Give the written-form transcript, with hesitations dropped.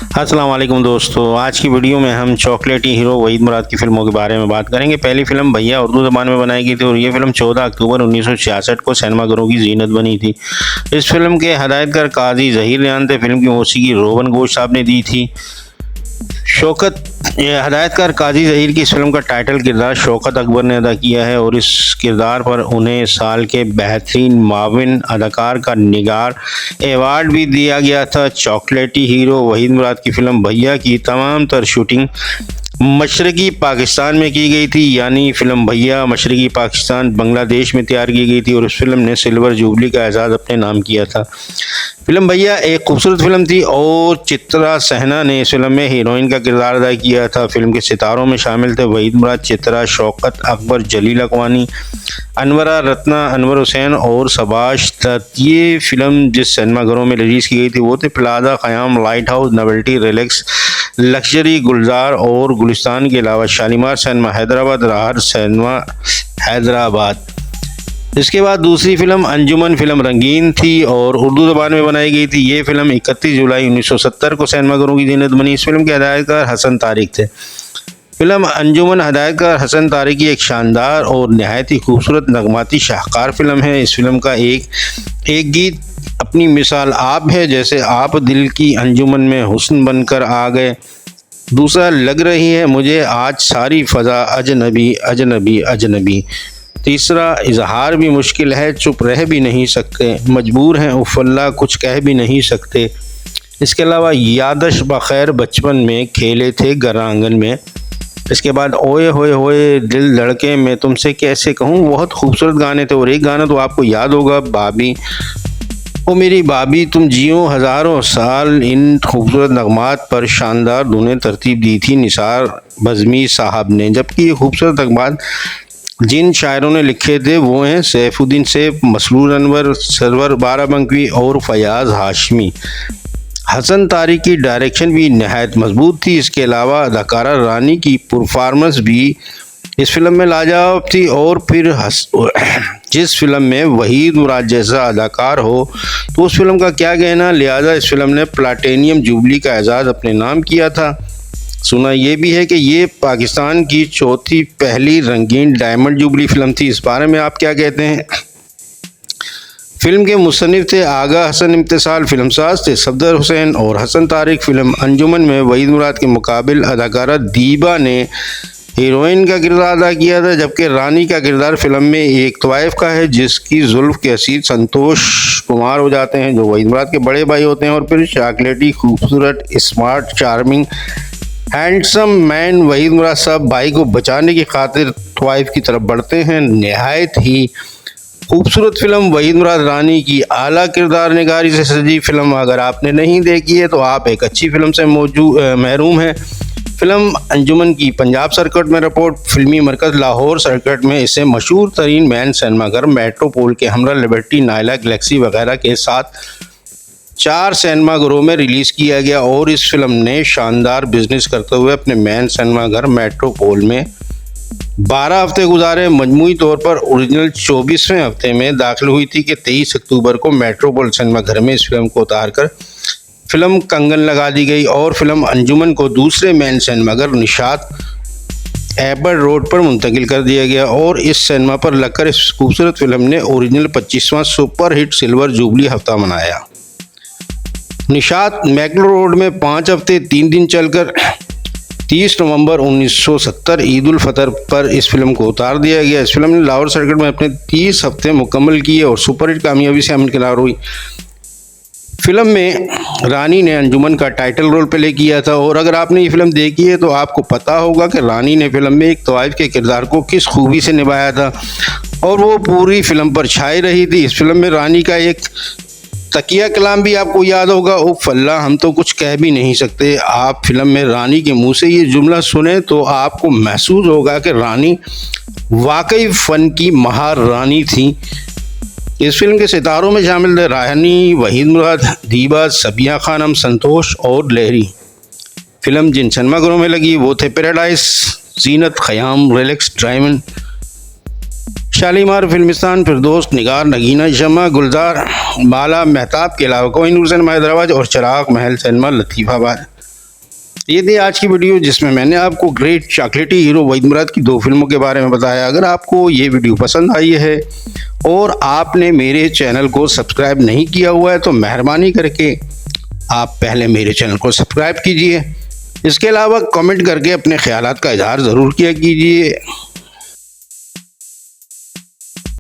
अस्सलाम वालेकुम दोस्तों। आज की वीडियो में हम चॉकलेटी हीरो वहीद मुराद की फिल्मों के बारे में बात करेंगे। पहली फिल्म भैया उर्दू ज़बान में बनाई गई थी और ये फिल्म 14 अक्टूबर 1966 को सिनेमाघरों की जीनत बनी थी। इस फिल्म के हदायतकार काजी ज़हीर रेहान थे। फिल्म की मौसीकी रोहन गोश साहब ने दी थी। शौकत हदायतकार काजी ज़हीर की इस फिल्म का टाइटल किरदार शौकत अकबर ने अदा किया है और इस किरदार पर उन्हें साल के बेहतरीन माविन अदाकार का निगार एवार्ड भी दिया गया था। चॉकलेटी हीरो वहीद मुराद की फिल्म भैया की तमाम तर शूटिंग मशरकी पाकिस्तान में की गई थी, यानी फिल्म भैया मशरकी पाकिस्तान बांग्लादेश में तैयार की गई थी और इस फिल्म ने सिल्वर जुबली का एजाज़ अपने नाम किया था। फिल्म भैया एक खूबसूरत फिल्म थी और चित्रा सहना ने इस फिल्म में हीरोइन का किरदार अदा किया था। फिल्म के सितारों में शामिल थे वहीद मुराद, चित्रा, शौकत अकबर, जलील अकवानी, अनवरा रत्ना, अनवर हुसैन और शबाश दत्त। ये फिल्म जिस सिनेमाघरों में रिलीज़ की गई थी वो थे Plaza, Khayyam, Light House, Novelty, Relax, Luxury, Gulzar और गुलिस्तान के अलावा शालीमार सिनेमा हैदराबाद, राहत सिनेमा हैदराबाद। इसके बाद दूसरी फिल्म अंजुमन फिल्म रंगीन थी और उर्दू ज़बान में बनाई गई थी। ये फिल्म 31 जुलाई 1970 को सिनेमाघरों की जीनत बनी। इस फिल्म के हदायतकार हसन तारिक थे। फिल्म अंजुमन हदायतकार हसन तारिक की एक शानदार और नहायत ही खूबसूरत नगमाती शाहकार फिल्म है। इस फिल्म का एक गीत अपनी मिसाल आप है, जैसे आप दिल की अंजुमन में हुस्न बनकर आ गए। दूसरा लग रही है मुझे आज सारी फ़ज़ा अजनबी अजनबी अजनबी। तीसरा इजहार भी मुश्किल है, चुप रह भी नहीं सकते, मजबूर हैं उफ़ल्ला कुछ कह भी नहीं सकते। इसके अलावा यादश बखैर बचपन में खेले थे घर आंगन में। इसके बाद ओए होए होए दिल धड़के मैं तुमसे कैसे कहूँ, बहुत खूबसूरत गाने थे। और एक गाना तो आपको याद होगा, बाबी ओ मेरी बाबी तुम जियो हज़ारों साल। इन खूबसूरत नगमात पर शानदार धुनें तरतीब दी थी निसार बज़मी साहब ने। जबकि ये खूबसूरत नगमात जिन शायरों ने लिखे थे वो हैं सैफुद्दीन सैफ, मसरूर अनवर, सरवर बाराबंकी और फयाज़ हाशमी। हसन तारिक की डायरेक्शन भी नहायत मजबूत थी। इसके अलावा अदाकारा रानी की परफॉर्मेंस भी इस फिल्म में लाजवाब थी। और फिर जिस फिल्म में वहीद मुराद जैसा अदाकार हो तो उस फिल्म का क्या कहना, लिहाजा इस फिल्म ने प्लाटिनियम जुबली का एजाज़ अपने नाम किया था। सुना ये भी है कि ये पाकिस्तान की चौथी पहली रंगीन डायमंड जुबली फिल्म थी। इस बारे में आप क्या कहते हैं? फिल्म के मुसन्निफ थे आगा हसन इम्तिसाल, फिल्मसाज थे सफदर हुसैन और हसन तारिक। फिल्म अंजुमन में वहीद मुराद के मुकाबिल अदाकारा दीबा ने हीरोइन का किरदार अदा किया था, जबकि रानी का किरदार फिल्म में एक तवाइफ का है जिसकी जुल्फ के असीर संतोष कुमार हो जाते हैं, जो वहीद मुराद के बड़े भाई होते हैं। और फिर चॉकलेटी, खूबसूरत, smart, charming, handsome man Waheed Murad साहब भाई को बचाने की खातिर तवाइफ की तरफ बढ़ते हैं। नहायत ही खूबसूरत फिल्म वहीद मुराद रानी की आला किरदार निगारी से सजी फिल्म अगर आपने नहीं देखी है तो आप एक अच्छी फिल्म से महरूम हैं। फिल्म अंजुमन की पंजाब सर्किट में रिपोर्ट, फिल्मी मरकज़ लाहौर सर्किट में इसे मशहूर तरीन मैन सिनेमाघर मेट्रोपोल के हमरा, लिबर्टी, नायला, गैलेक्सी वगैरह के साथ 4 सिनेमाघरों में रिलीज़ किया गया और इस फिल्म ने शानदार बिजनेस करते हुए अपने मैन सिनेमाघर मेट्रोपोल में 12 हफ्ते गुजारे। मजमूई तौर पर ओरिजिनल 24वें हफ्ते में दाखिल हुई थी कि 23 अक्टूबर को मेट्रोपोल सिनेमाघर में इस फिल्म को उतार कर फिल्म कंगन लगा दी गई और फिल्म अंजुमन को दूसरे मैन सिनेमाघर निशात एबर्ट रोड पर मुंतकिल कर दिया गया। और इस सिनेमा पर लगकर इस खूबसूरत फिल्म ने ओरिजिनल 25वां सुपर हिट सिल्वर जुबली हफ्ता मनाया। निशात मैकलो रोड में 5 हफ्ते 3 दिन चलकर 30 नवंबर 1970 ईद उल फितर पर इस फिल्म को उतार दिया गया। इस फिल्म ने लाहौर सर्किट में अपने 30 हफ्ते मुकम्मल किए और सुपरहिट कामयाबी से हमकिनार हुई। फिल्म में रानी ने अंजुमन का टाइटल रोल प्ले किया था और अगर आपने ये फिल्म देखी है तो आपको पता होगा कि रानी ने फिल्म में एक तवाइफ के किरदार को किस खूबी से निभाया था और वो पूरी फिल्म पर छाई रही थी। इस फिल्म में रानी का एक तकिया कलाम भी आपको याद होगा, उफ़ अल्लाह हम तो कुछ कह भी नहीं सकते। आप फिल्म में रानी के मुंह से ये जुमला सुने तो आपको महसूस होगा कि रानी वाकई फ़न की महार रानी थी। इस फिल्म के सितारों में शामिल थे रानी, वहीद मुराद, दीबा, सबिया खानम, संतोष और लहरी। फिल्म जिन सिनेमाघरों में लगी वो थे पैराडाइज, जीनत, ख़याम, रिलैक्स, डायमंड, शालीमार, फिल्मिस्तान, फिरदौस, निगार, नगीना, शमा, गुलजार, बाला, मेहताब के अलावा कोहिनूर सिनेमा हैदराबाद और चिराग महल सिनेमा लतीफ़ाबाद। ये थी आज की वीडियो जिसमें मैंने आपको ग्रेट चॉकलेटी हीरो वहीद मुराद की 2 फिल्मों के बारे में बताया। अगर आपको ये वीडियो पसंद आई है और आपने मेरे चैनल को सब्सक्राइब नहीं किया हुआ है तो मेहरबानी करके आप पहले मेरे चैनल को सब्सक्राइब कीजिए। इसके अलावा कमेंट करके अपने ख्यालात का इजहार ज़रूर किया कीजिए।